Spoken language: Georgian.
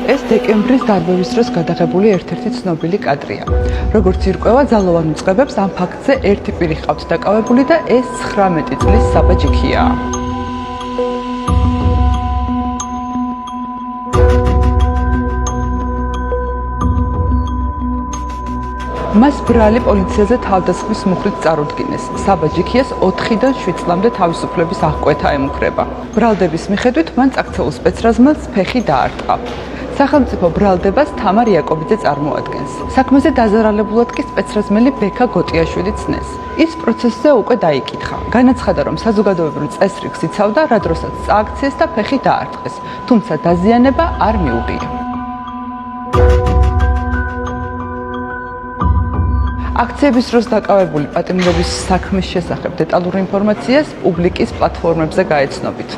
ეს დეკემბრის დარბევის დროს გადაღებული ერთ-ერთი ცნობილი კადრია. როგორც ირკვევა, ძალოვან უწყებებს ამ ფაქტზე ერთი პირი ჰყავთ დაკავებული და ეს 19 წლის საბა ჯიქიაა. მას ბრალი პოლიციაზე თავდასხმის მუხლით წარუდგინეს. საბა ჯიქიას 4-დან 7 წლამდე თავისუფლების აღკვეთა ემუქრება. ბრალდების მიხედვით მან წაქცეულ სპეცრაზმელს ფეხი დაარტყა. სახელმწიფო ბრალდებას თამარ იაკობიძე წარმოადგენს. საქმეზე დაზარალებულად კი სპეცრაზმელი ბექა გოტიაშვილი ცნეს. ის პროცესზე უკვე დაიკითხა. განაცხადა, რომ საზოგადოებრივ წესრიგს იცავდა, რა დროსაც წააქციეს და ფეხი დაარტყეს, თუმცა დაზიანება არ მიუღია. აქციების დროს დაკავებული პატიმრობის საქმის შესახებ დეტალურ ინფორმაციას პუბლიკის პლატფორმებზე გაეცნობით.